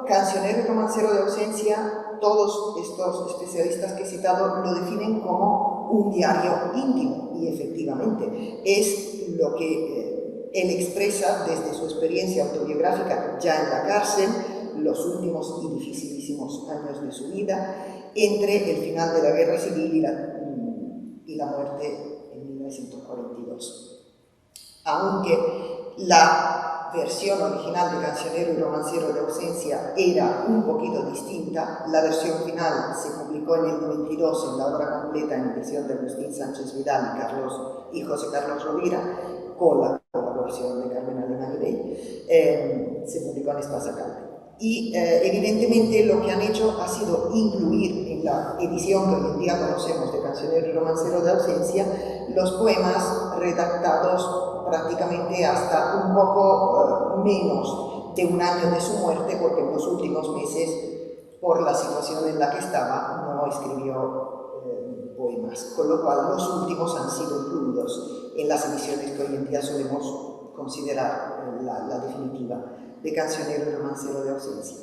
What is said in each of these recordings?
cancionero y romancero de ausencia, todos estos especialistas que he citado lo definen como un diario íntimo, y efectivamente es lo que él expresa desde su experiencia autobiográfica ya en la cárcel, los últimos y dificilísimos años de su vida, entre el final de la Guerra Civil y la muerte en 1942. Aunque la versión original de Cancionero y Romancero de Ausencia era un poquito distinta, la versión final se publicó en el 92 en la obra completa en edición de Agustín Sánchez Vidal y José Carlos Rovira, con la colaboración de Carmen Alemán y Bey, se publicó en Espasa-Calpe. Y evidentemente lo que han hecho ha sido incluir en la edición que hoy en día conocemos de Cancionero y Romancero de Ausencia los poemas redactados prácticamente hasta un poco menos de un año de su muerte, porque en los últimos meses, por la situación en la que estaba, no escribió poemas, con lo cual los últimos han sido incluidos en las ediciones que hoy en día solemos considerar la definitiva de Cancionero y Romancero de Ausencia.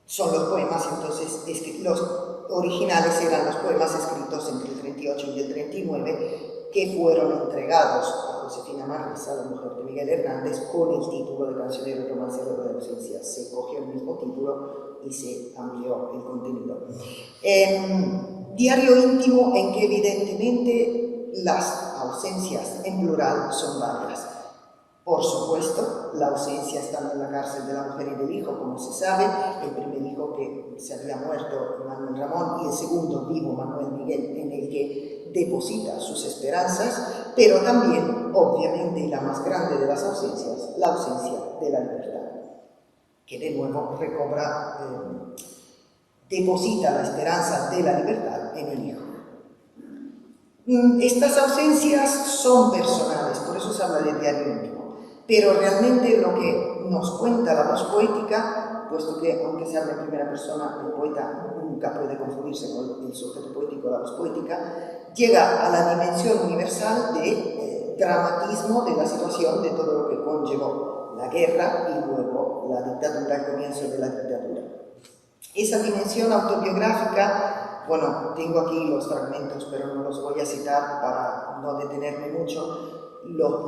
Son los poemas, entonces, los originales eran los poemas escritos entre el 38 y el 39, que fueron entregados a Josefina Marrisa, la mujer de Miguel Hernández, con el título de Cancionero y Romancero de Ausencia. Se cogió el mismo título y se amplió el contenido. Diario íntimo en que evidentemente las ausencias en plural son varias. Por supuesto, la ausencia estando en la cárcel de la mujer y del hijo, como se sabe, el primer hijo que se había muerto, Manuel Ramón, y el segundo vivo, Manuel Miguel, en el que deposita sus esperanzas, pero también, obviamente, y la más grande de las ausencias, la ausencia de la libertad, que de nuevo deposita la esperanza de la libertad en el hijo. Estas ausencias son personales, por eso se habla de diario íntimo. Pero realmente lo que nos cuenta la voz poética, puesto que aunque se habla en primera persona, el poeta nunca puede confundirse con el sujeto poético, la voz poética, llega a la dimensión universal de dramatismo de la situación, de todo lo que conllevó la guerra y luego la dictadura, el comienzo de la dictadura. Esa dimensión autobiográfica, bueno, tengo aquí los fragmentos, pero no los voy a citar para no detenerme mucho,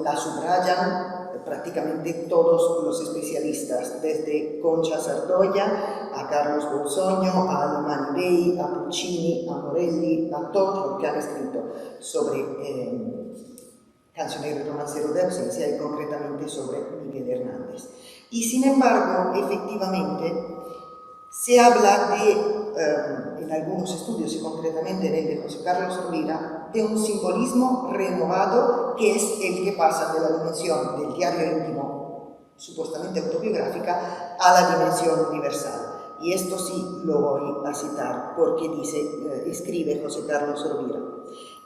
la subrayan prácticamente todos los especialistas, desde Concha Sardoya a Carlos Bolsoño, a Alemán Bey, a Puccini, a Morelli, a todos los que han escrito sobre Cancionero y Romancero de Ausencia y concretamente sobre Miguel Hernández. Y sin embargo, efectivamente, se habla de, en algunos estudios y concretamente en el de José Carlos Rovira, de un simbolismo renovado que es el que pasa de la dimensión del diario íntimo, supuestamente autobiográfica, a la dimensión universal. Y esto sí lo voy a citar porque escribe José Carlos Rovira: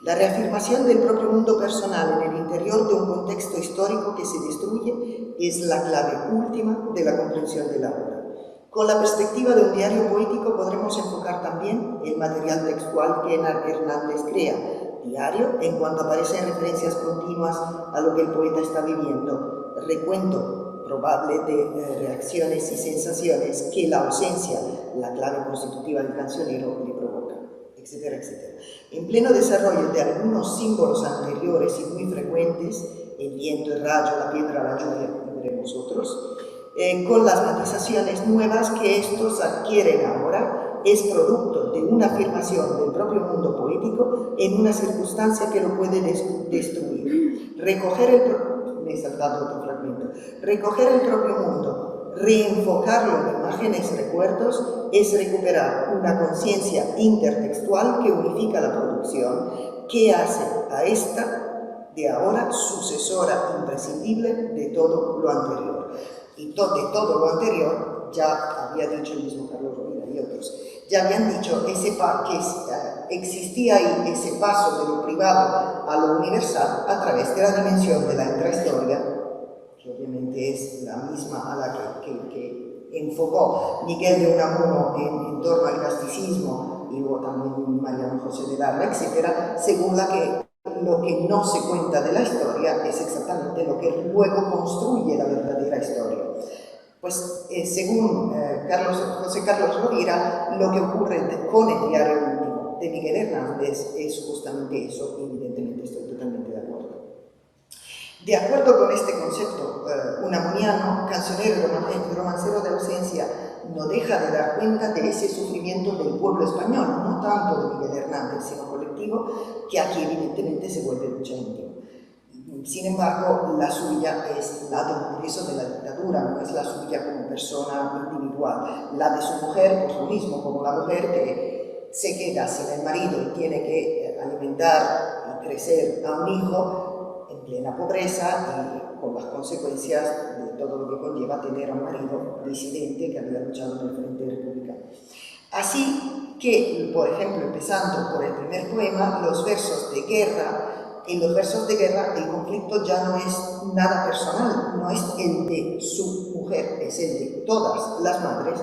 la reafirmación del propio mundo personal en el interior de un contexto histórico que se destruye es la clave última de la comprensión de la obra. Con la perspectiva de un diario poético podremos enfocar también el material textual que Hernández crea, diario en cuanto aparecen referencias continuas a lo que el poeta está viviendo, recuento probable de reacciones y sensaciones que la ausencia, la clave constitutiva del cancionero, le provoca, etcétera, etcétera. En pleno desarrollo de algunos símbolos anteriores y muy frecuentes, el viento, el rayo, la piedra, la lluvia, y veremos otros, con las matizaciones nuevas que estos adquieren ahora, es producto de una afirmación del propio mundo poético en una circunstancia que lo puede destruir. Me he saltado otro fragmento. Recoger el propio mundo, reenfocarlo en imágenes y recuerdos, es recuperar una conciencia intertextual que unifica la producción, que hace a esta, de ahora, sucesora imprescindible de todo lo anterior. Y de todo lo anterior, ya había dicho el mismo Carlos Rovira y otros, ya habían dicho que existía ahí ese paso de lo privado a lo universal a través de la dimensión de la intrahistoria, que obviamente es la misma a la que enfocó Miguel de Unamuno en torno al casticismo y luego también Mariano José de Larra, etc., según la que lo que no se cuenta de la historia es exactamente lo que luego construye la verdadera historia. Pues según José Carlos Rovira, lo que ocurre con el diario último de Miguel Hernández es justamente eso, y evidentemente estoy totalmente de acuerdo. De acuerdo con este concepto unamuniano, Cancionero y romancero de ausencia no deja de dar cuenta de ese sufrimiento del pueblo español, no tanto de Miguel Hernández, sino colectivo, que aquí evidentemente se vuelve lucha íntima. Sin embargo, la suya es la de un preso de la dictadura, no es la suya como persona individual. La de su mujer, pues lo mismo, como la mujer que se queda sin el marido y tiene que alimentar y crecer a un hijo en plena pobreza y con las consecuencias de todo lo que conlleva tener a un marido disidente que había luchado en el Frente Republicano. Así que, por ejemplo, empezando por el primer poema, los versos de guerra. En los versos de guerra el conflicto ya no es nada personal, no es el de su mujer, es el de todas las madres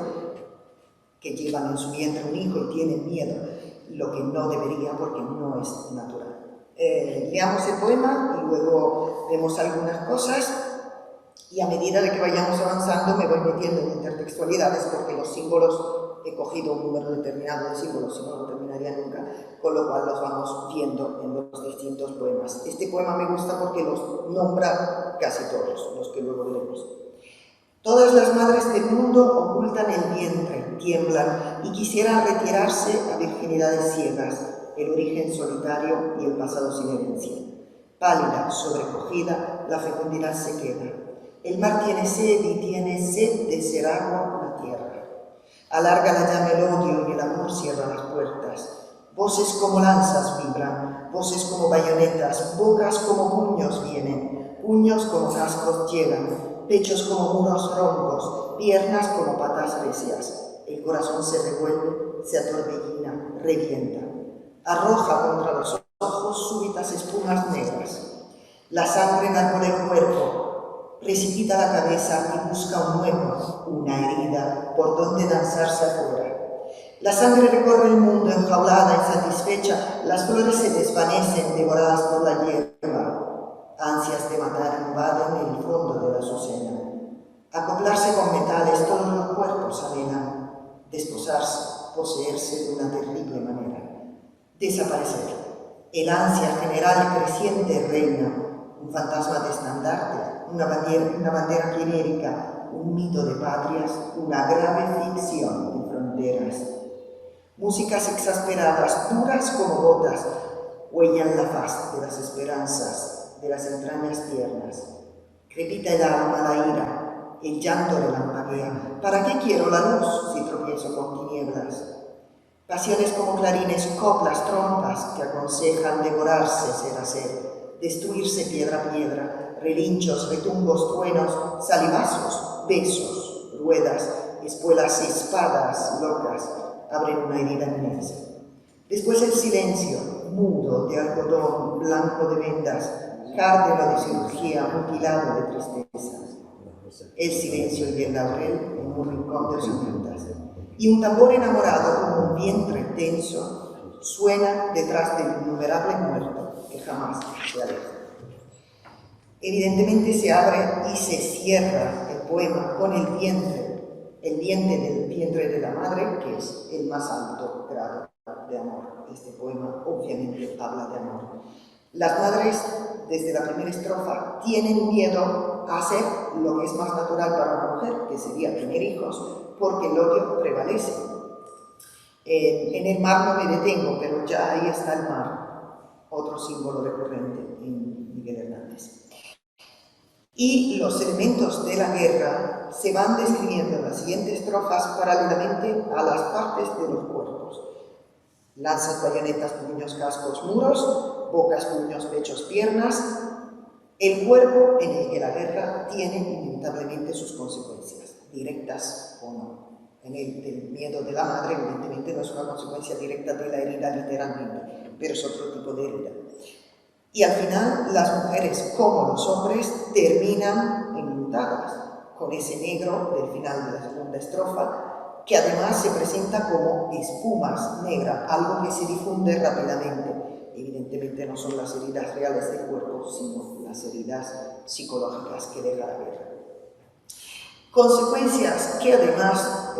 que llevan en su vientre un hijo y tienen miedo, lo que no debería porque no es natural. Leamos el poema y luego vemos algunas cosas y a medida de que vayamos avanzando me voy metiendo en intertextualidades porque los símbolos, he cogido un número determinado de símbolos, si no lo terminaría nunca, con lo cual los vamos viendo en los distintos poemas. Este poema me gusta porque los nombra casi todos, los que luego veremos. Todas las madres del mundo ocultan el vientre, tiemblan y quisieran retirarse a virginidades ciegas, el origen solitario y el pasado sin herencia. Pálida, sobrecogida, la fecundidad se queda. El mar tiene sed y tiene sed de ser agua la tierra. Alarga la llama el odio y el amor cierra las puertas. Voces como lanzas vibran, voces como bayonetas, bocas como puños vienen, puños como cascos llegan, pechos como muros roncos, piernas como patas recias. El corazón se revuelve, se atorbellina, revienta. Arroja contra los ojos súbitas espumas negras. La sangre enarbola el cuerpo, precipita la cabeza y busca un hueco, una herida, por donde danzarse afuera. La sangre recorre el mundo enjaulada, insatisfecha, las flores se desvanecen, devoradas por la hierba. Ansias de matar invaden el fondo de la azucena. Acoplarse con metales, todos los cuerpos anhelan. Desposarse, poseerse de una terrible manera. Desaparecer. El ansia general creciente reina. Un fantasma de estandarte, una bandera quimérica, un mito de patrias, una grave ficción de fronteras. Músicas exasperadas, duras como gotas, huellan la faz de las esperanzas, de las entrañas tiernas. Crepita el alma la ira, el llanto relampaguea. ¿Para qué quiero la luz si tropiezo con tinieblas? Pasiones como clarines, coplas, trompas que aconsejan devorarse ser a ser. Destruirse piedra a piedra, relinchos, retumbos, truenos, salivazos, besos, ruedas, espuelas y espadas locas abren una herida inmensa. Después el silencio, mudo de algodón, blanco de vendas, cárdeno de cirugía, mutilado de tristeza. El silencio y el laurel en un rincón de osamentes. Y un tambor enamorado como un vientre tenso suena detrás del innumerable muerto que jamás se aleja. Evidentemente se abre y se cierra el poema con el diente del vientre de la madre, que es el más alto grado de amor. Este poema obviamente habla de amor. Las madres, desde la primera estrofa, tienen miedo a hacer lo que es más natural para una mujer, que sería tener hijos, porque el odio prevalece. En el mar no me detengo, pero ya ahí está el mar, otro símbolo recurrente en Miguel Hernández. Y los elementos de la guerra se van describiendo en las siguientes estrofas paralelamente a las partes de los cuerpos. Lanzas, bayonetas, puños, cascos, muros, bocas, puños, pechos, piernas. El cuerpo en el que la guerra tiene inevitablemente sus consecuencias, directas o no. En el del miedo de la madre, evidentemente, no es una consecuencia directa de la herida literalmente, pero es otro tipo de herida. Y al final, las mujeres, como los hombres, terminan enlutadas, con ese negro del final de la segunda estrofa, que además se presenta como espumas negra, algo que se difunde rápidamente. evidentemente no son las heridas reales del cuerpo, sino las heridas psicológicas que deja la guerra. Consecuencias que además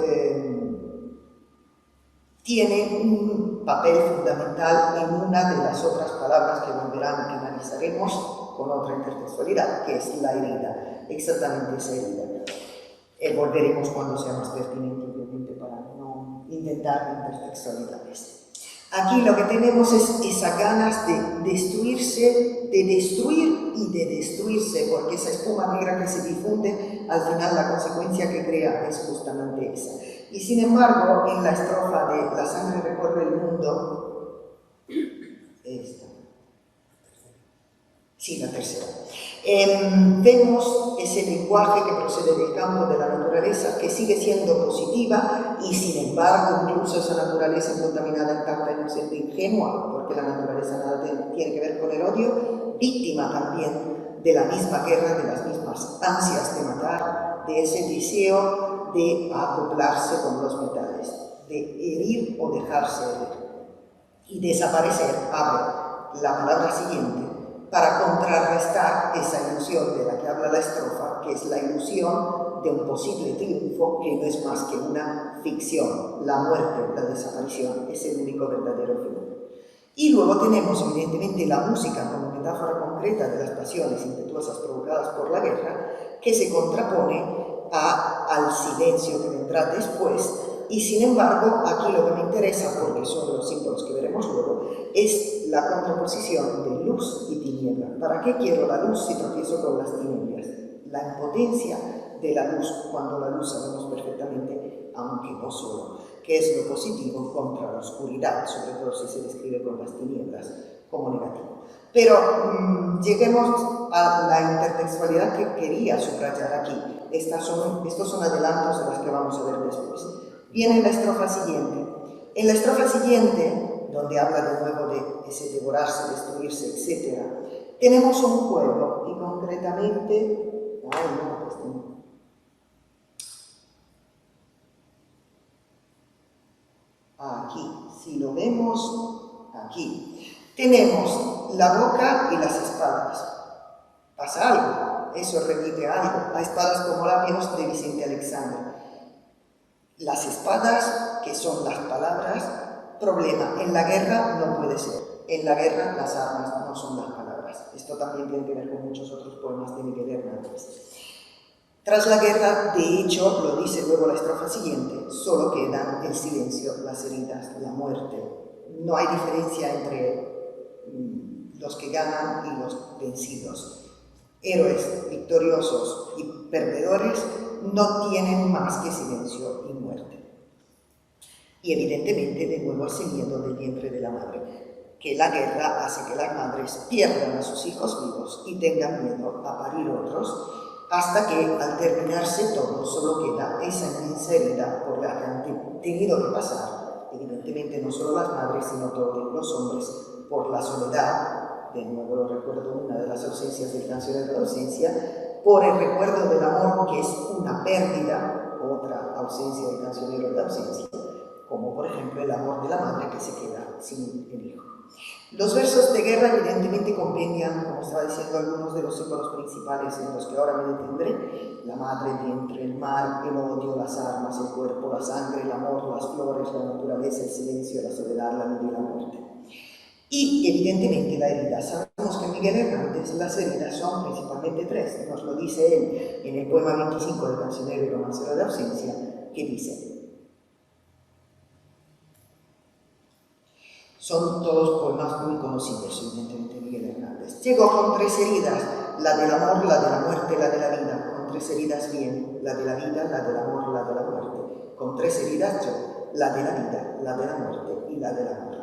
tienen un papel fundamental en una de las otras palabras que volverán, que analizaremos con otra intertextualidad, que es la herida, exactamente esa herida. Volveremos cuando sea más pertinente, obviamente, para no intentar intertextualidades. Aquí lo que tenemos es esas ganas de destruirse, de destruir y de destruirse, porque esa espuma negra que se difunde, al final la consecuencia que crea es justamente esa. Y sin embargo, en la estrofa de La sangre recorre el mundo, esta, sí, la tercera, vemos ese lenguaje que procede del campo de la naturaleza, que sigue siendo positiva y sin embargo incluso esa naturaleza contaminada impacta inocente e ingenua, porque la naturaleza nada tiene que ver con el odio, víctima también de la misma guerra, de las mismas ansias de matar, de ese deseo de acoplarse con los metales, de herir o dejarse herir. Y desaparecer abre la palabra siguiente para contrarrestar esa ilusión de la que habla la estrofa, que es la ilusión de un posible triunfo que no es más que una ficción. La muerte, la desaparición, es el único verdadero fin. Y luego tenemos, evidentemente, la música como metáfora concreta de las pasiones impetuosas provocadas por la guerra, que se contrapone al silencio que vendrá después. Y sin embargo, aquí lo que me interesa, porque son los símbolos que veremos luego, es la contraposición de luz y tiniebla. ¿Para qué quiero la luz si tropiezo con las tinieblas? La impotencia de la luz, cuando la luz sabemos perfectamente, aunque no solo, que es lo positivo contra la oscuridad, sobre todo si se describe con las tinieblas como negativo. Pero lleguemos a la intertextualidad que quería subrayar aquí. Estos son adelantos de las que vamos a ver después. Viene la estrofa siguiente. En la estrofa siguiente, donde habla de nuevo de ese devorarse, destruirse, etc., tenemos un juego, y concretamente... Aquí, si lo vemos, aquí, tenemos la boca y las espadas. Pasa algo, eso remite a algo, a espadas como labios de Vicente Alexander. Las espadas, que son las palabras, problema, en la guerra no puede ser. En la guerra las armas no son las palabras. Esto también tiene que ver con muchos otros poemas de Miguel Hernández. Tras la guerra, de hecho, lo dice luego la estrofa siguiente, solo quedan el silencio, las heridas, la muerte. No hay diferencia entre los que ganan y los vencidos. Héroes, victoriosos y perdedores no tienen más que silencio y muerte. Y evidentemente, de nuevo, ese miedo del vientre de la madre, que la guerra hace que las madres pierdan a sus hijos vivos y tengan miedo a parir otros, hasta que al terminarse todo solo queda esa inmensa herida por la que han tenido que pasar, evidentemente no solo las madres, sino todos los hombres, por la soledad, de nuevo lo recuerdo, una de las ausencias del cancionero de la ausencia, por el recuerdo del amor, que es una pérdida, otra ausencia del cancionero de la ausencia, como por ejemplo el amor de la madre que se queda sin el hijo. Los versos de guerra evidentemente compendian, como estaba diciendo, algunos de los símbolos principales en los que ahora me detendré: la madre, el vientre, el mar, el odio, las armas, el cuerpo, la sangre, el amor, las flores, la naturaleza, el silencio, la soledad, la vida y la muerte. Y evidentemente la herida. Sabemos que en Miguel Hernández las heridas son principalmente tres. Nos lo dice él en el poema 25 del Cancionero y Romancero de Ausencia, que dice: son todos poemas muy conocidos, evidentemente, de Miguel Hernández. Llegó con tres heridas: la del amor, la de la muerte, la de la vida. Con tres heridas bien, la de la vida, la del amor, la de la muerte. Con tres heridas yo, la de la vida, la de la muerte y la del amor.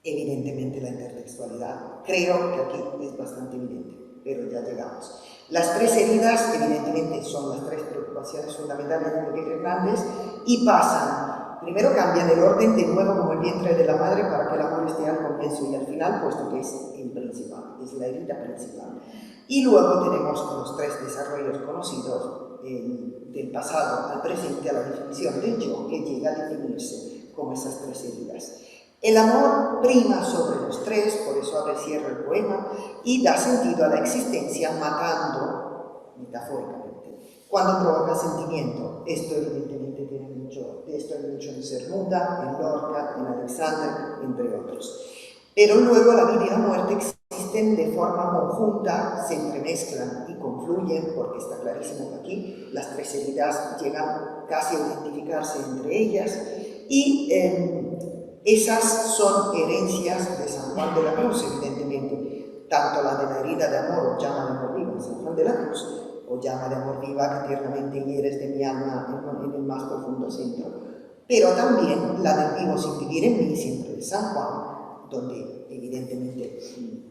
Evidentemente la intertextualidad, creo que aquí es bastante evidente, pero ya llegamos. Las tres heridas, evidentemente, son las tres preocupaciones fundamentales de Miguel Hernández y pasan. Primero cambian el orden de nuevo como el vientre de la madre para que el amor esté al comienzo y al final, puesto que es el principal, es la herida principal. Y luego tenemos los tres desarrollos conocidos del pasado al presente, a la definición del yo, que llega a definirse como esas tres heridas. El amor prima sobre los tres, por eso abre y cierra el poema, y da sentido a la existencia matando, metafóricamente, cuando provoca sentimiento. Esto evidentemente tiene mucho, de esto hay mucho en Cernuda, en Lorca, en Alexander, entre otros. Pero luego la vida y la muerte existen de forma conjunta, se entremezclan y confluyen, porque está clarísimo que aquí las tres heridas llegan casi a identificarse entre ellas, y esas son herencias de San Juan de la Cruz, evidentemente, tanto la de la herida de amor o llama de amor viva en San Juan de la Cruz, o llama de amor viva que tiernamente hieres de mi alma en el más profundo centro, pero también la del vivo sin vivir en mí, siempre de San Juan, donde evidentemente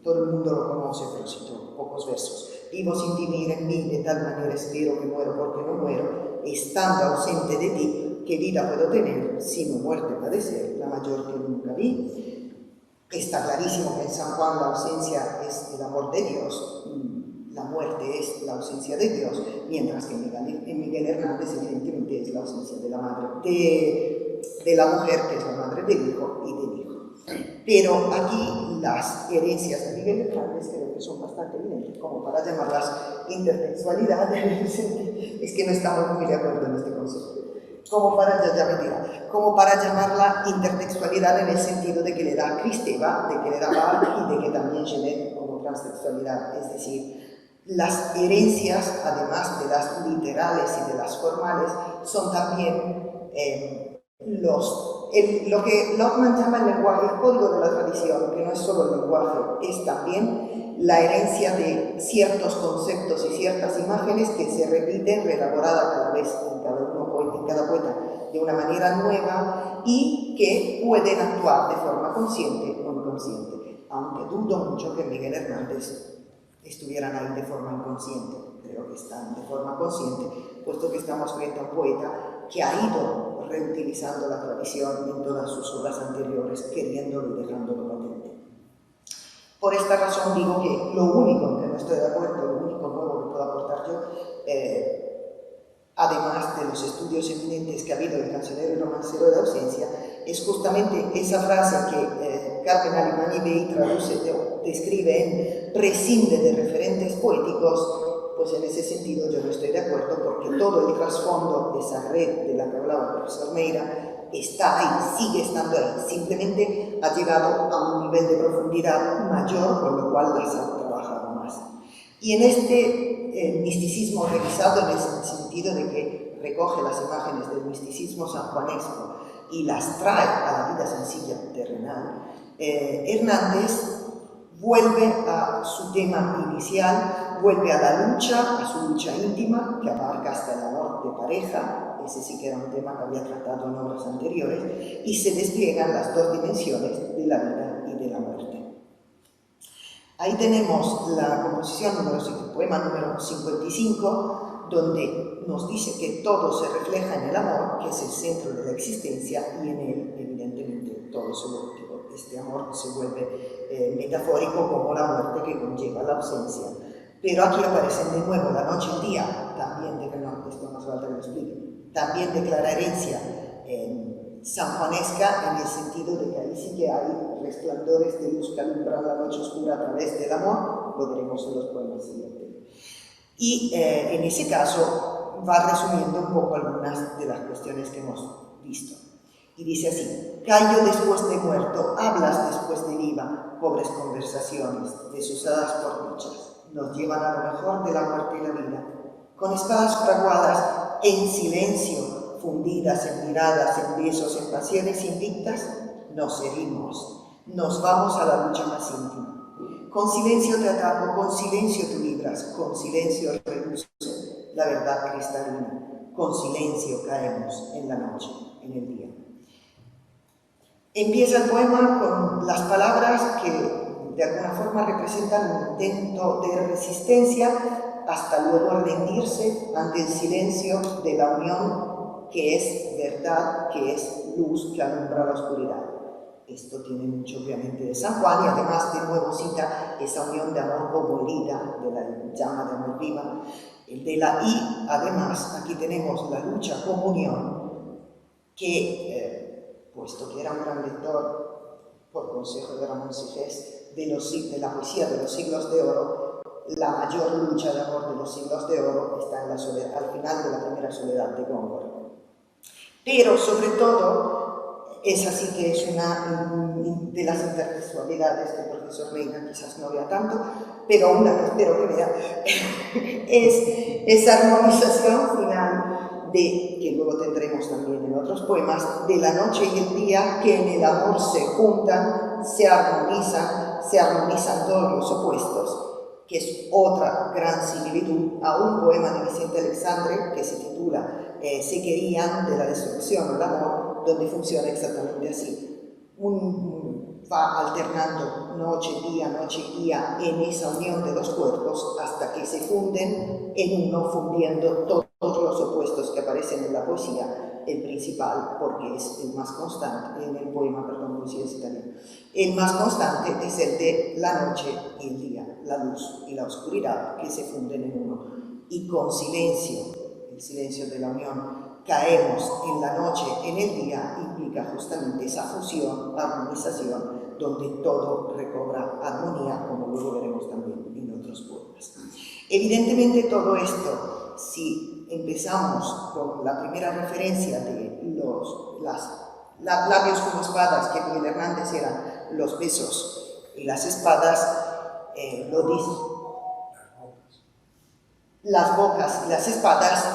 todo el mundo lo conoce, pero cito pocos versos. Vivo sin vivir en mí, de tal manera espero que muero porque no muero, estando ausente de ti, ¿qué vida puedo tener, sino muerte padecer, la mayor que nunca vi? Está clarísimo que en San Juan la ausencia es el amor de Dios, la muerte es la ausencia de Dios, mientras que en Miguel Hernández evidentemente es la ausencia de la madre, de la mujer, que es la madre del hijo y del hijo. Pero aquí las herencias de Miguel Hernández creo que son bastante evidentes, como para llamarlas intertextualidad, es que no estamos muy de acuerdo en este concepto, como para llamarla intertextualidad en el sentido de que le da Cristeva, de que le da Bach y de que también Genet como transtextualidad, es decir, las herencias, además de las literales y de las formales, son también lo que Lockman llama el lenguaje, el código de la tradición, que no es solo el lenguaje, es también la herencia de ciertos conceptos y ciertas imágenes que se repiten, reelaborada cada vez en cada poeta de una manera nueva y que pueden actuar de forma consciente o inconsciente, aunque dudo mucho que Miguel Hernández estuvieran ahí de forma inconsciente. Creo que están de forma consciente, puesto que estamos frente a un poeta que ha ido reutilizando la tradición en todas sus obras anteriores, queriéndolo y dejándolo patente. Por esta razón digo que lo único en que no estoy de acuerdo, lo único nuevo que puedo aportar yo, además de los estudios eminentes que ha habido en Cancionero y Romancero de Ausencia, es justamente esa frase que Carmen Alimany Bey describe en prescinde de referentes poéticos. Pues en ese sentido yo no estoy de acuerdo, porque todo el trasfondo de esa red de la que hablaba el profesor Meira está ahí, sigue estando ahí, simplemente ha llegado a un nivel de profundidad mayor, con lo cual las ha trabajado más. Y en este misticismo revisado, en el sentido de que recoge las imágenes del misticismo sanjuanesco y las trae a la vida sencilla terrenal, Hernández vuelve a su tema inicial, vuelve a la lucha, a su lucha íntima, que abarca hasta el amor de pareja, ese sí que era un tema que había tratado en obras anteriores, y se despliegan las dos dimensiones de la vida y de la muerte. Ahí tenemos la composición el poema número 55, donde nos dice que todo se refleja en el amor, que es el centro de la existencia, y en él, evidentemente, todo se vuelve. Este amor se vuelve metafórico como la muerte que conlleva la ausencia. Pero aquí aparecen de nuevo la noche y el día, también esto no hace falta que lo explique, también declara herencia sanjuanesca, en el sentido de que ahí sí que hay resplandores de luz que alumbran la noche oscura a través del amor, lo veremos en los poemas siguientes. Y en ese caso va resumiendo un poco algunas de las cuestiones que hemos visto. Y dice así: callo después de muerto, hablas después de viva, pobres conversaciones, desusadas por dichas, nos llevan a lo mejor de la muerte y la vida. Con espadas fraguadas en silencio, fundidas en miradas, en besos, en pasiones invictas, nos herimos, nos vamos a la lucha más íntima. Con silencio te ataco, con silencio tú libras, con silencio reluce la verdad cristalina, con silencio caemos en la noche, en el día. Empieza el poema con las palabras que de alguna forma representan un intento de resistencia hasta luego rendirse ante el silencio de la unión que es verdad, que es luz que alumbra la oscuridad. Esto tiene mucho obviamente de San Juan y además de nuevo cita esa unión de amor como herida, de la llama de amor viva, y además aquí tenemos la lucha como unión que puesto que era un gran lector por consejo de Ramón Sijés, de la poesía de los siglos de oro, la mayor lucha de amor de los siglos de oro está en la soledad, al final de la primera soledad de Góngora. Pero, sobre todo, esa sí que es una de las intertextualidades que el profesor Reina quizás no vea tanto, pero una que espero que vea, es esa armonización final que luego tendremos también en otros poemas, de la noche y el día, que en el amor se juntan, se armonizan todos los opuestos, que es otra gran similitud a un poema de Vicente Alexandre que se titula Se querían de la destrucción al amor, donde funciona exactamente así. Va alternando noche y día en esa unión de los cuerpos hasta que se funden en uno, fundiendo todos los opuestos que aparecen en la poesía, el principal, porque es el más constante, en el poema, perdón, poesía es italiano, el más constante es el de la noche y el día, la luz y la oscuridad que se funden en uno. Y con silencio, el silencio de la unión, caemos en la noche, en el día, implica justamente esa fusión, armonización, donde todo recobra armonía, como luego veremos también en otros poemas. Evidentemente todo esto, si empezamos con la primera referencia de los labios como espadas, que Miguel Hernández eran los besos y las espadas, lo dice. Las bocas y las espadas,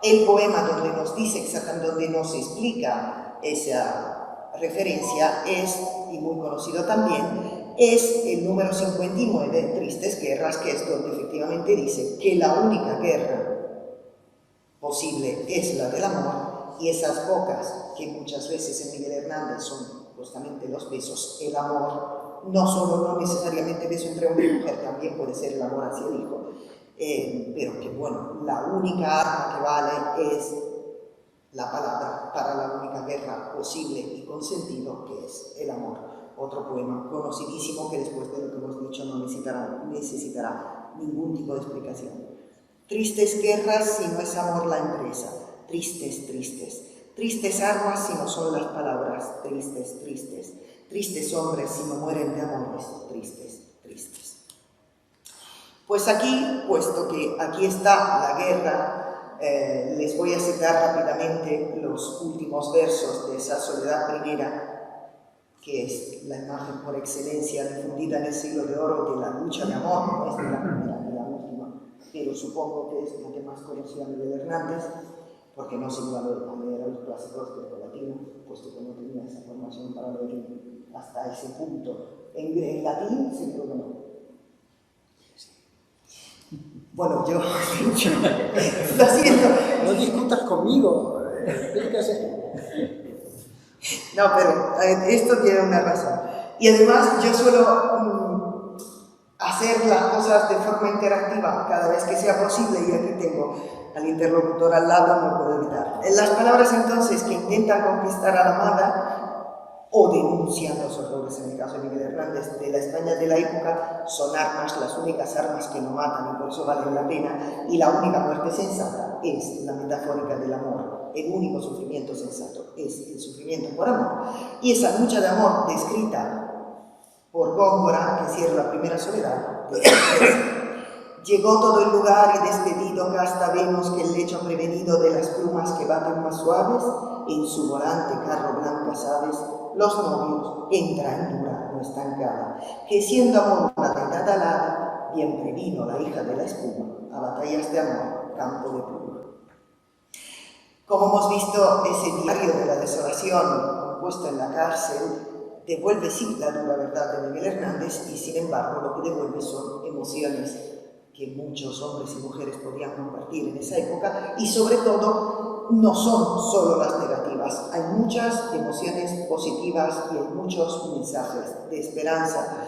el poema donde nos dice exactamente, donde nos explica esa referencia es, y muy conocido también, es el número 59, Tristes Guerras, que es donde efectivamente dice que la única guerra posible es la del amor, y esas bocas, que muchas veces en Miguel Hernández son justamente los besos, el amor, no necesariamente beso entre hombre y mujer, también puede ser el amor hacia el hijo, pero que bueno, la única arma que vale es la palabra para la única guerra posible y con sentido, que es el amor. Otro poema conocidísimo que después de lo que hemos dicho no necesitará ningún tipo de explicación. Tristes guerras si no es amor la empresa, tristes, tristes. Tristes armas si no son las palabras, tristes, tristes. Tristes hombres si no mueren de amores, tristes, tristes. Pues aquí, puesto que aquí está la guerra, les voy a citar rápidamente los últimos versos de esa Soledad Primera, que es la imagen por excelencia difundida en el siglo de oro de la lucha de amor, no es de la primera ni la última, pero supongo que es la que más conocía Miguel Hernández, porque no se iba a leer a los clásicos grecolatinos, puesto que no tenía esa formación para leer hasta ese punto. En latín, seguro que no. Bueno, yo lo siento. No discutas conmigo, explícase. No, pero esto tiene una razón. Y además yo suelo hacer las cosas de forma interactiva cada vez que sea posible, y aquí tengo al interlocutor al lado, no puedo evitar. Las palabras entonces que intentan conquistar a la amada o denuncian los horrores, en el caso de Miguel Hernández, de la España de la época, son armas, las únicas armas que no matan y por eso valen la pena, y la única muerte sensata es la metafórica del amor. El único sufrimiento sensato es el sufrimiento por amor. Y esa lucha de amor descrita por Góngora, que cierra la primera soledad, llegó todo el lugar y despedido casta vemos que el lecho prevenido de las plumas que baten más suaves, en su volante carro blanca sabes, los novios entra en dura no estancada, que siendo amor una edad alada, bien previno la hija de la espuma, a batallas de amor, campo de pluma. Como hemos visto, ese diario de la desolación compuesto en la cárcel devuelve sí la dura verdad de Miguel Hernández, y sin embargo lo que devuelve son emociones que muchos hombres y mujeres podían compartir en esa época, y sobre todo no son solo las negativas, hay muchas emociones positivas y hay muchos mensajes de esperanza.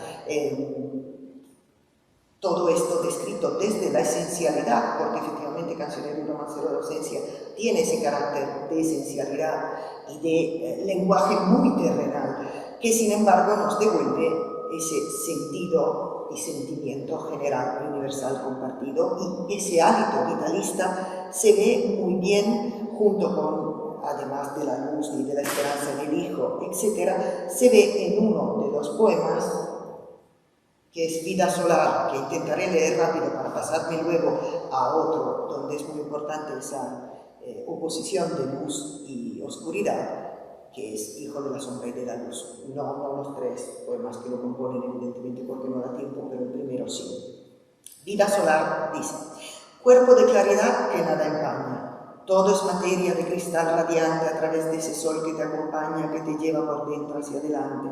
Todo esto descrito desde la esencialidad, porque efectivamente Cancionero y Romancero de Ausencia tiene ese carácter de esencialidad y de lenguaje muy terrenal, que sin embargo nos devuelve ese sentido y sentimiento general y universal compartido, y ese hálito vitalista se ve muy bien junto con además de la luz y de la esperanza en el Hijo, etc., se ve en uno de los poemas, que es Vida Solar, que intentaré leer rápido para pasarme luego a otro, donde es muy importante esa oposición de luz y oscuridad, que es Hijo de la Sombra y de la Luz. No los tres poemas que lo componen, evidentemente, porque no da tiempo, pero el primero sí. Vida Solar dice: cuerpo de claridad que nada empaña, todo es materia de cristal radiante a través de ese sol que te acompaña, que te lleva por dentro hacia adelante,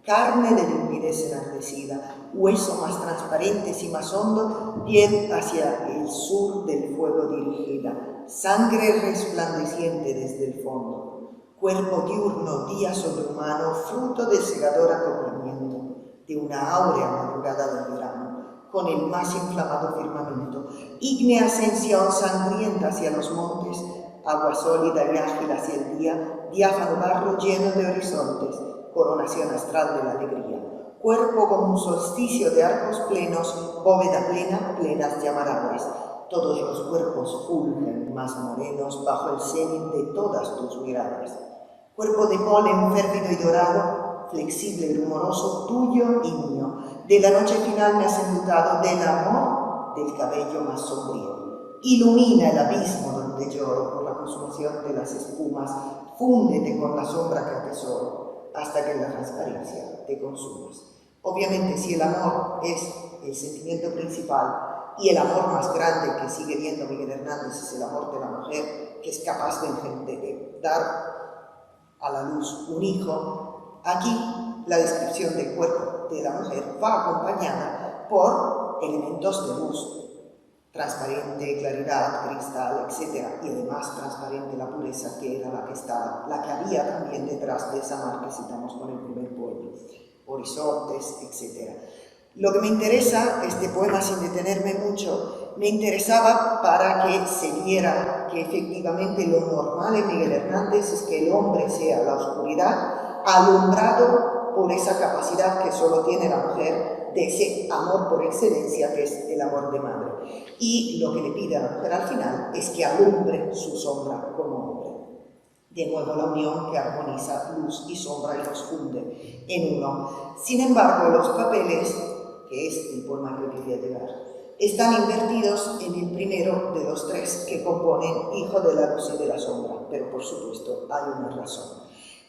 carne de limpidez enardecida, hueso más transparente y más hondo, piel hacia el sur del fuego dirigida, sangre resplandeciente desde el fondo, cuerpo diurno, día sobrehumano, fruto del segador acoplamiento, de una áurea madrugada del verano, con el más inflamado firmamento, ígnea ascensión sangrienta hacia los montes, agua sólida y ágil hacia el día, diáfano barro lleno de horizontes, coronación astral de la alegría, cuerpo como un solsticio de arcos plenos, bóveda plena, plenas llamaradas, todos los cuerpos fulgen más morenos bajo el cenit de todas tus miradas, cuerpo de polen férvido y dorado, flexible y rumoroso, tuyo y mío, de la noche final me has enlutado, del amor del cabello más sombrío. Ilumina el abismo donde lloro por la consumación de las espumas, fúndete con la sombra que atesoro, hasta que en la transparencia te consumas. Obviamente, si el amor es el sentimiento principal y el amor más grande que sigue viendo Miguel Hernández es el amor de la mujer, que es capaz de dar a la luz un hijo, aquí la descripción del cuerpo de la mujer va acompañada por elementos de luz, transparente, claridad, cristal, etc. Y además transparente la pureza, que era la que había también detrás de esa mar que citamos con el primer poema, horizontes, etc. Lo que me interesa, este poema, sin detenerme mucho, me interesaba para que se viera que efectivamente lo normal en Miguel Hernández es que el hombre sea la oscuridad, alumbrado por esa capacidad que solo tiene la mujer de ese amor por excelencia que es el amor de madre. Y lo que le pide a la mujer al final es que alumbre su sombra como hombre. De nuevo la unión que armoniza luz y sombra y los funde en uno. Sin embargo, los papeles, que es el poema que quería llegar, están invertidos en el primero de los tres que componen Hijo de la Luz y de la Sombra, pero por supuesto hay una razón.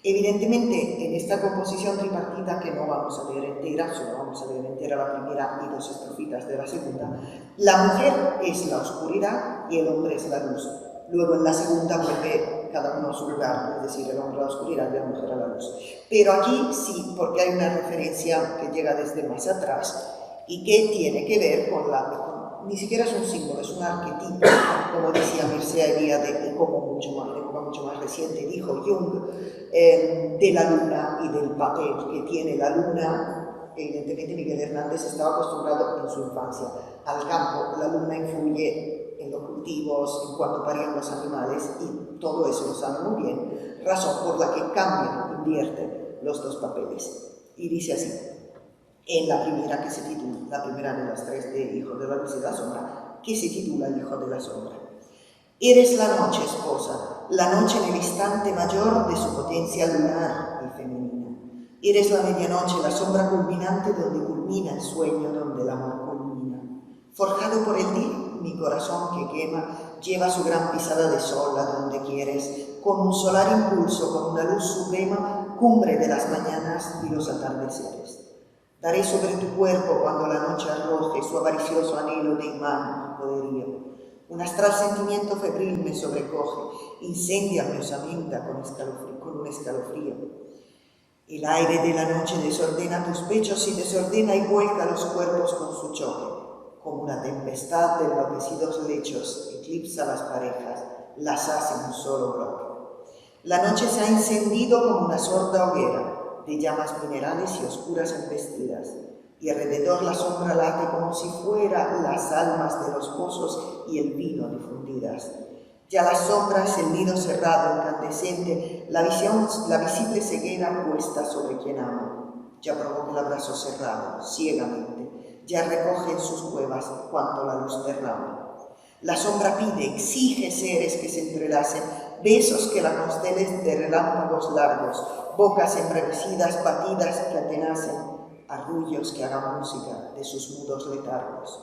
Evidentemente, en esta composición tripartita, que no vamos a leer entera, solo vamos a leer entera la primera y dos estrofitas de la segunda, la mujer es la oscuridad y el hombre es la luz. Luego en la segunda vuelve cada uno a su lugar, es decir, el hombre a la oscuridad y la mujer a la luz. Pero aquí sí, porque hay una referencia que llega desde más atrás y que tiene que ver con ni siquiera es un símbolo, es un arquetipo, como decía Mircea Eliade, como mucho más reciente dijo Jung, de la luna y del papel que tiene la luna. Evidentemente Miguel Hernández estaba acostumbrado en su infancia al campo, la luna influye en los cultivos, en cuanto parían los animales, y todo eso lo sabe muy bien, razón por la que cambia, invierte los dos papeles. Y dice así, en la primera que se titula, la primera de las tres de Hijo de la Luz y de la Sombra, que se titula El Hijo de la Sombra. Eres la noche, esposa, la noche en el instante mayor de su potencia lunar y femenina. Eres la medianoche, la sombra culminante donde culmina el sueño, donde el amor culmina. Forjado por el día, mi corazón que quema lleva su gran pisada de sol a donde quieres, con un solar impulso, con una luz suprema, cumbre de las mañanas y los atardeceres. Daré sobre tu cuerpo cuando la noche arroje su avaricioso anhelo de imán y poderío. Un astral sentimiento febril me sobrecoge, incendia mi osamenta con un escalofrío. El aire de la noche desordena tus pechos y desordena y vuelca los cuerpos con su choque. Como una tempestad de enloquecidos lechos, eclipsa las parejas, las hace en un solo bloque. La noche se ha encendido como una sorda hoguera, de llamas minerales y oscuras embestidas, y alrededor la sombra late como si fuera las almas de los pozos y el vino difundidas. Ya las sombras, el nido cerrado, incandescente, la visible ceguera puesta sobre quien ama, ya provoca el abrazo cerrado, ciegamente, ya recoge en sus cuevas cuando la luz derrama. La sombra pide, exige seres que se entrelacen, besos que la constelen de relámpagos largos, bocas embravecidas, batidas que atenacen, arrullos que hagan música de sus mudos letargos.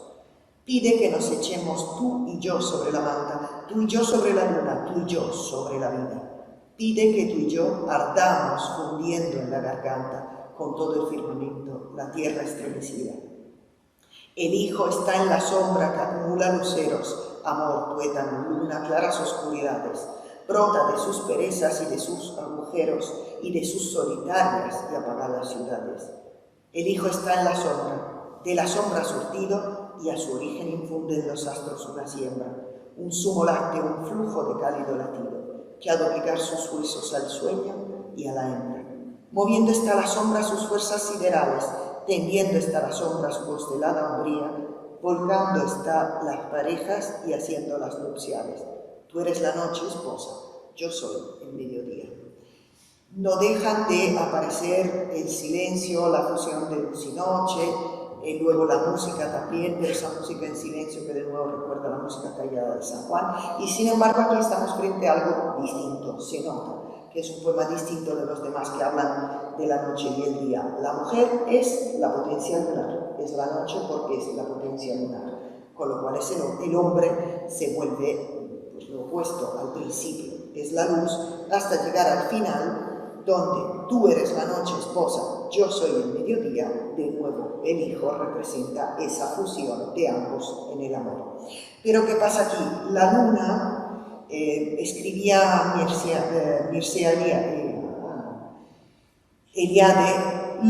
Pide que nos echemos tú y yo sobre la manta, tú y yo sobre la luna, tú y yo sobre la vida. Pide que tú y yo ardamos fundiendo en la garganta con todo el firmamento, la tierra estremecida. El hijo está en la sombra que acumula luceros, amor, tuétano, luna, claras oscuridades. Brota de sus perezas y de sus agujeros y de sus solitarias y apagadas ciudades. El hijo está en la sombra, de la sombra surtido, y a su origen infunden los astros una siembra, un zumo lácteo, un flujo de cálido latido, que ha de obligar sus huesos al sueño y a la hembra. Moviendo está la sombra sus fuerzas siderales, tendiendo está la sombra su constelada hombría, volcando está las parejas y haciendo las nupciales. Tú eres la noche, esposa, yo soy el mediodía. No dejan de aparecer el silencio, la fusión de luz y noche, luego la música también, pero esa música en silencio que de nuevo recuerda la música callada de San Juan. Y sin embargo aquí estamos frente a algo distinto, se nota que es un poema distinto de los demás que hablan de la noche y el día. La mujer es la potencia lunar, es la noche porque es la potencia lunar, con lo cual el hombre se vuelve pues, lo opuesto al principio, es la luz, hasta llegar al final, donde tú eres la noche, esposa, yo soy el mediodía. De nuevo, el hijo representa esa fusión de ambos en el amor. Pero ¿qué pasa aquí? La luna, escribía Mircea Eliade,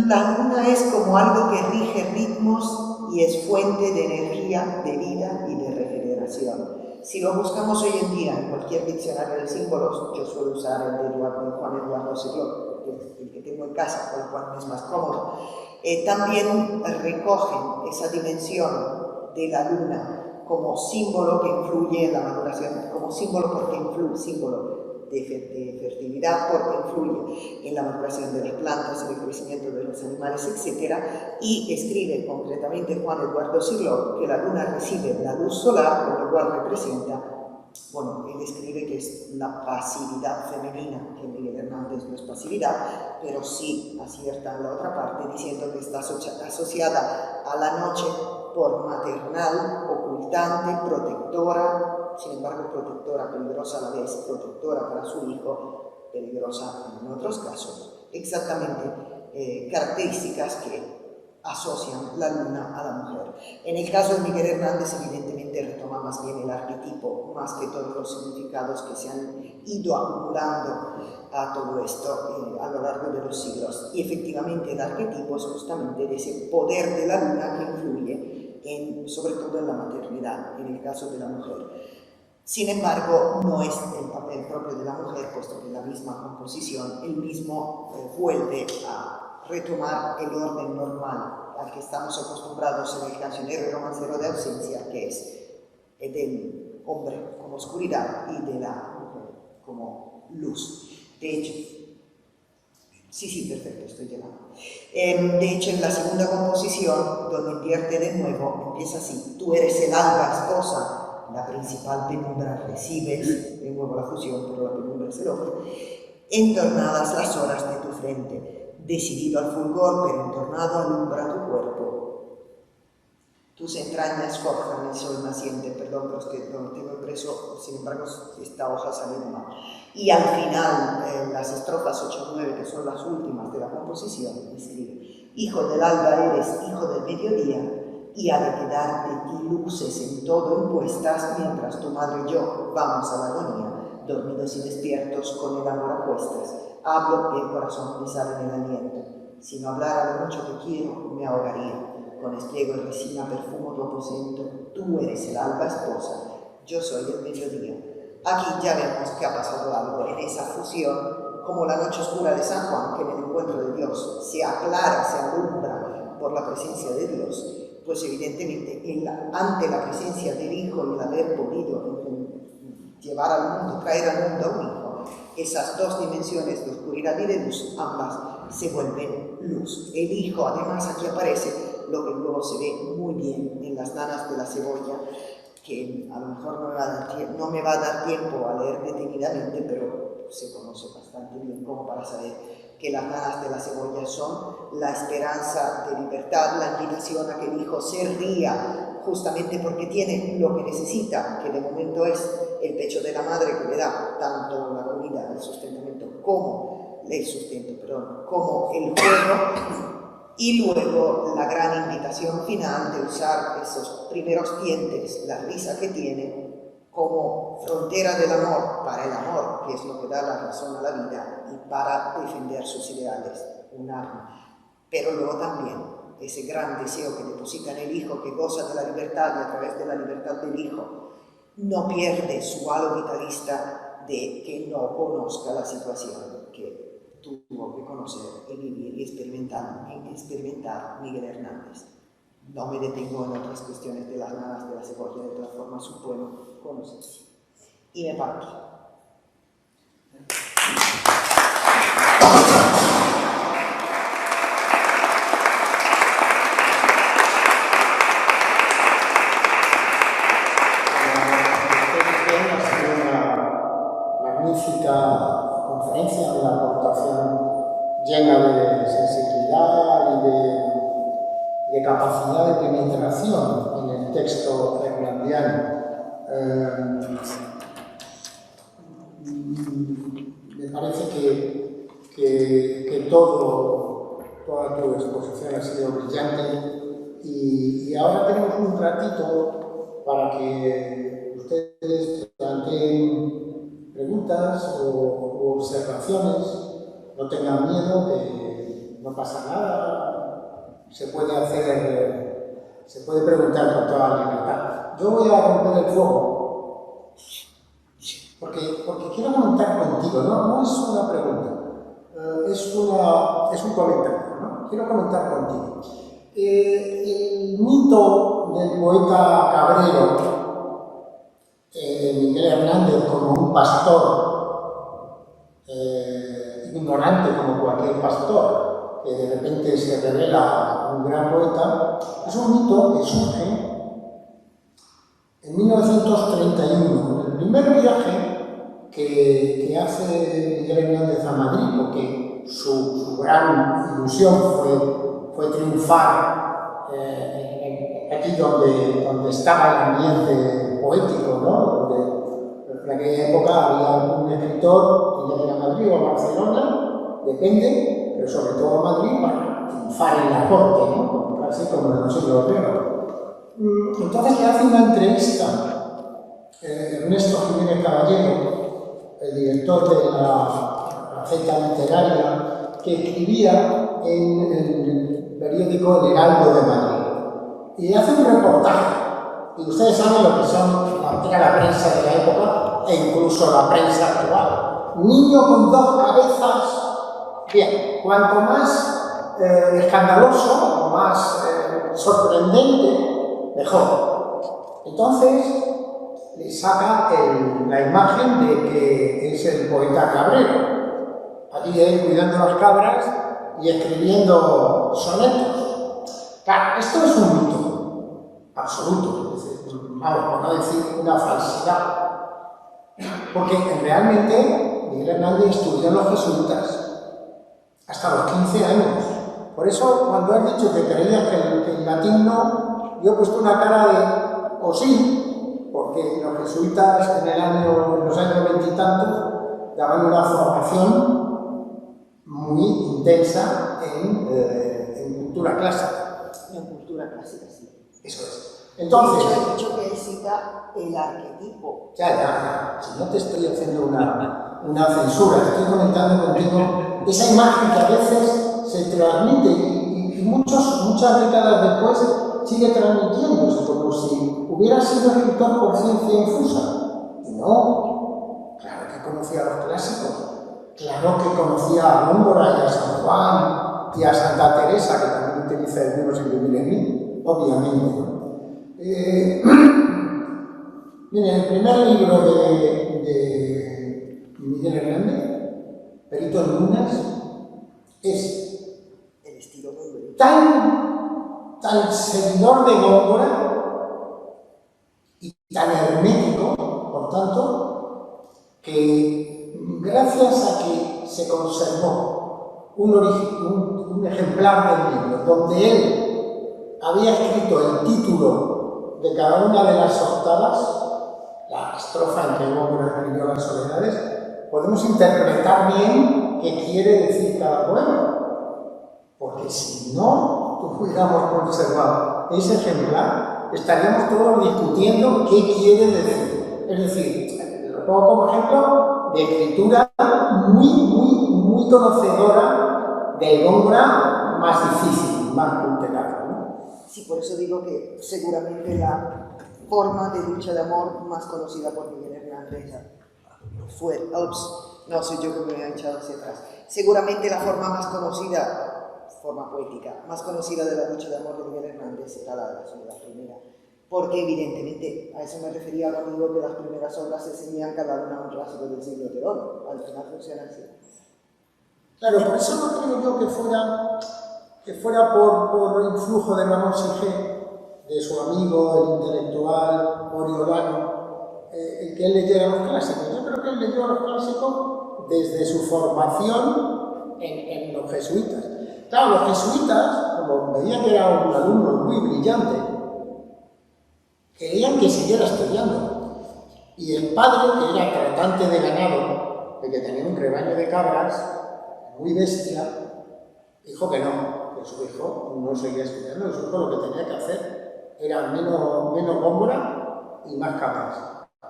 la luna es como algo que rige ritmos y es fuente de energía, de vida y de regeneración. Si lo buscamos hoy en día en cualquier diccionario de símbolos, yo suelo usar el de Juan Eduardo Cirlot, que es el que tengo en casa, con lo cual me es más cómodo. También recogen esa dimensión de la luna como símbolo que influye en la maduración, como símbolo porque influye, símbolo de fertilidad porque influye en la maduración de las plantas, en el crecimiento de los animales, etc. Y escribe concretamente Juan Eduardo Cirlot que la luna recibe la luz solar, con lo cual representa, bueno, él escribe que es la pasividad femenina, que Miguel Hernández no es pasividad, pero sí acierta en la otra parte diciendo que está asociada a la noche por maternal, ocultante, protectora, sin embargo protectora, peligrosa a la vez, protectora para su hijo, peligrosa en otros casos, exactamente características que asocian la luna a la mujer. En el caso de Miguel Hernández, evidentemente retoma más bien el arquetipo, más que todos los significados que se han ido acumulando a todo esto a lo largo de los siglos. Y efectivamente el arquetipo es justamente de ese poder de la luna que influye sobre todo en la maternidad, en el caso de la mujer. Sin embargo, no es el papel propio de la mujer, puesto que la misma composición, el mismo vuelve a retomar el orden normal al que estamos acostumbrados en el cancionero y romancero de ausencia, que es el del hombre como oscuridad y de la mujer como luz. De hecho, sí, perfecto, estoy llegando. De hecho, en la segunda composición, donde invierte de nuevo, empieza así: tú eres el alba, esposa, la principal penumbra recibes, de nuevo la fusión, pero la penumbra es el hombre, entornadas las horas de tu frente, decidido al fulgor, pero entornado alumbra tu cuerpo. Tus entrañas forjan el sol naciente, perdón, pero es que lo tengo impreso, sin embargo esta hoja sale mal. Y al final, las estrofas 8 y 9, que son las últimas de la composición, escribe: hijo del alba eres, hijo del mediodía, y ha de quedar de ti luces en todo impuestas, mientras tu madre y yo vamos a la agonía, dormidos y despiertos con el amor a cuestas. Hablo y el corazón me sale en el aliento. Si no hablara lo mucho que quiero, me ahogaría. Con espliego y resina perfumo tu aposento. Tú eres el alba, esposa, yo soy el mediodía. Aquí ya vemos que ha pasado algo en esa fusión, como la noche oscura de San Juan, que en el encuentro de Dios se aclara, se alumbra por la presencia de Dios. Pues evidentemente ante la presencia del Hijo y el haber podido llevar al mundo, traer al mundo a un Hijo, esas dos dimensiones de oscuridad y de luz, ambas se vuelven luz. El Hijo, además, aquí aparece lo que luego se ve muy bien en las nanas de la cebolla, que a lo mejor no me va a dar tiempo a leer detenidamente, pero se conoce bastante bien como para saber que las nanas de la cebolla son la esperanza de libertad, la invitación a que el hijo se ría justamente porque tiene lo que necesita, que de momento es el pecho de la madre que le da tanto la comida, el sustento, como el juego, y luego la gran invitación final de usar esos primeros dientes, la risa que tiene, como frontera del amor para el amor, que es lo que da la razón a la vida, y para defender sus ideales, un arma. Pero luego también ese gran deseo que deposita en el hijo, que goza de la libertad y a través de la libertad del hijo no pierde su halo vitalista de que no conozca la situación que tuvo que conocer y vivir y experimentar Miguel Hernández. No me detengo en otras cuestiones de las nanas de la cebolla, de todas formas su poema conoces. Y me paro aquí. Magnífica conferencia, una aportación llena de sensibilidad y de capacidad de penetración en el texto hernandiano. Me parece que toda tu exposición ha sido brillante y ahora tenemos un ratito para que ustedes planteen preguntas o observaciones. No tengan miedo, que no pasa nada, se puede preguntar con toda libertad. Yo voy a romper el fuego, porque quiero comentar contigo, no es una pregunta, es un comentario, ¿no? Quiero comentar contigo. El mito del poeta Cabrero, Miguel Hernández como un pastor, ignorante como cualquier pastor, que de repente se revela un gran poeta, es un mito que surge en 1931, en el primer viaje que hace Miguel Hernández a Madrid, porque su gran ilusión fue triunfar aquí donde estaba el ambiente poético, ¿no? En aquella época había un escritor que llega a Madrid o a Barcelona, depende, pero sobre todo a Madrid para triunfar en la corte, ¿no? Así como en los siglos europeos. Entonces le hace una entrevista Ernesto Jiménez Caballero, el director de la Gaceta Literaria, que escribía en el periódico El Heraldo de Madrid. Y hace un reportaje, y ustedes saben lo que era la prensa de la época, e incluso la prensa actual. Niño con dos cabezas. Bien, cuanto más escandaloso o más sorprendente, mejor. Entonces, le saca la imagen de que es el poeta Cabrero, allí él cuidando las cabras y escribiendo sonetos. Claro, esto es un mito absoluto, por no decir una falsidad, porque realmente Miguel Hernández estudió en los jesuitas hasta los 15 años. Por eso, cuando has dicho que creías que el latín no, yo he puesto una cara de o sí, porque los jesuitas en los años 20 y tantos daban una formación muy intensa en cultura clásica. En cultura clásica, sí. Eso es. Entonces, he dicho que cita el arquetipo. Ya. Si no te estoy haciendo una censura, estoy comentando contigo esa imagen que a veces se transmite y muchas décadas después sigue transmitiéndose, como si hubiera sido escritor por ciencia infusa. Y no, claro que conocía a los clásicos, claro que conocía a Góngora y a San Juan y a Santa Teresa, que también utiliza el libro Sin vivir en mí, obviamente, ¿no? Miren, el primer libro de Miguel Hernández, Perito en Lunas, es el estilo de tan seguidor de Góngora y que gracias a que se conservó un ejemplar del libro donde él había escrito el título de cada una de las octavas, la estrofa en que Góngora escribió las soledades, podemos interpretar bien qué quiere decir cada poema. Porque si no hubiéramos conservado ese ejemplar, estaríamos todos discutiendo qué quiere decir. Es decir, lo pongo como ejemplo de escritura muy conocedora del Góngora más difícil, más cultural, ¿no? Sí, por eso digo que seguramente la forma de lucha de amor más conocida por Miguel Hernández fue, no soy yo que me he echado hacia atrás, seguramente la forma más conocida, forma poética, más conocida de la lucha de amor de Miguel Hernández era la primera, porque evidentemente a eso me refería cuando digo que las primeras obras se ceñían cada una a un clásico del siglo de oro, al final funciona así. Claro, por eso no creo yo que fuera por influjo de Ramón Sige, de su amigo, el intelectual Oriolano, el que él leyera los clásicos. Yo creo que él leyó los clásicos desde su formación en los jesuitas. Claro, los jesuitas, como veían que era un alumno muy brillante, querían que siguiera estudiando. Y el padre, que era tratante de ganado, de que tenía un rebaño de cabras, muy bestia, dijo que no, que su hijo no seguía estudiando, que su hijo lo que tenía que hacer era menos Góngora y más cabras.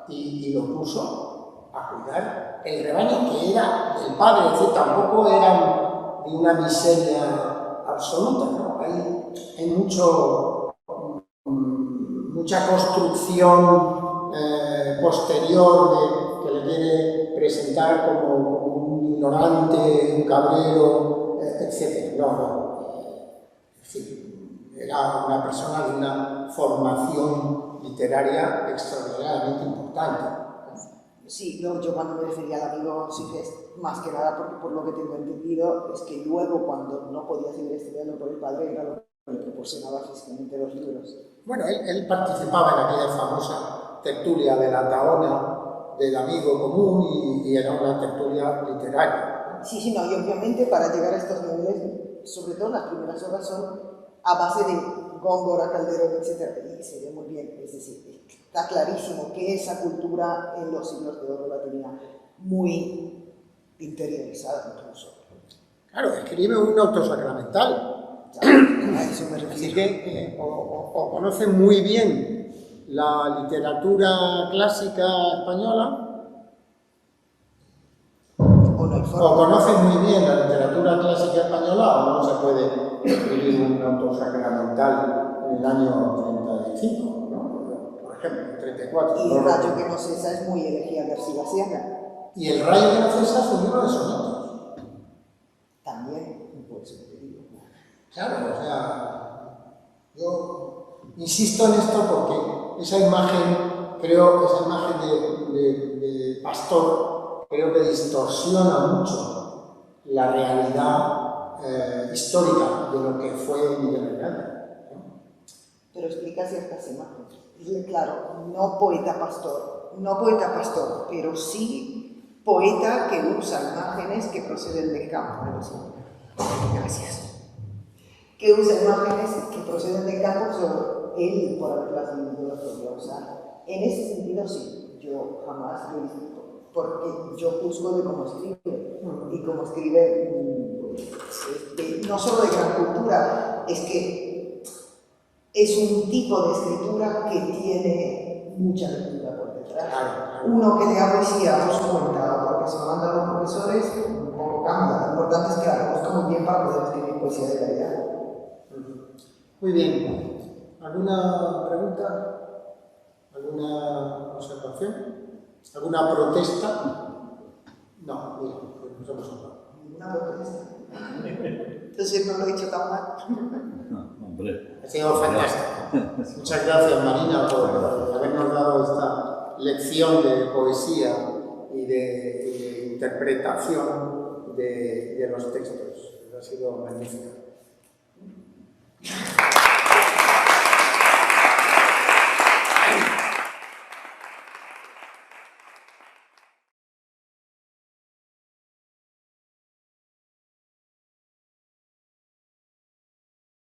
Y lo puso a cuidar el rebaño que era del padre, es decir, tampoco eran de una miseria absoluta, ¿no? Hay mucha construcción posterior que le quiere presentar como un ignorante, un cabrero, etc. No. Es decir, era una persona de una formación literaria extraordinariamente importante. Sí, yo cuando me refería al amigo Sige, más que nada porque por lo que tengo entendido es que luego cuando no podía seguir estudiando por el padre era lo que le proporcionaba físicamente los libros. Bueno, él participaba en aquella famosa tertulia de la Tahona del amigo común y era una tertulia literaria. Sí, no, y obviamente para llegar a estos niveles, sobre todo las primeras obras son a base de Góngora, Calderón, etc. Y se ve muy bien, es decir, está clarísimo que esa cultura en los siglos de oro la tenía muy interiorizada incluso. Claro, escribe un autosacramental. A eso me refiero. Así que o conoce muy bien la literatura clásica española, o conoce muy bien la literatura clásica española, o no se puede escribir un autosacramental en el año 35, ¿no? Por ejemplo, 34. Y el rayo que no cesa es muy elegía García Sierra. Y el rayo que no cesa es un libro de sonetos. También, por eso te digo. Claro, o sea, yo insisto en esto porque esa imagen de pastor, creo que distorsiona mucho la realidad histórica de lo que fue Miguel Hernández, ¿no? Pero explica ciertas imágenes. Claro, no poeta pastor, pero sí poeta que usa imágenes que proceden del campo. Gracias. Que usa imágenes que proceden del campo, solo él, por haberlas vivido, las podría usar. En ese sentido, sí, yo jamás lo discuto, porque yo juzgo de cómo escribe, y cómo escribe, no solo de gran cultura, es que es un tipo de escritura que tiene mucha lectura por detrás. Uno que lea poesía por su cuenta, o porque se lo mandan los profesores, un poco cambia. Lo importante es que la conozca muy bien para poder escribir poesía de calidad. Muy bien. ¿Alguna pregunta? ¿Alguna observación? ¿Alguna protesta? No, mira, pues nos hemos hablado. ¿Ninguna protesta? Entonces no lo he dicho tan mal. No, hombre. Ha sido fantástico. Muchas gracias, Marina, por habernos dado esta lección de poesía y de interpretación de los textos. Ha sido magnífica.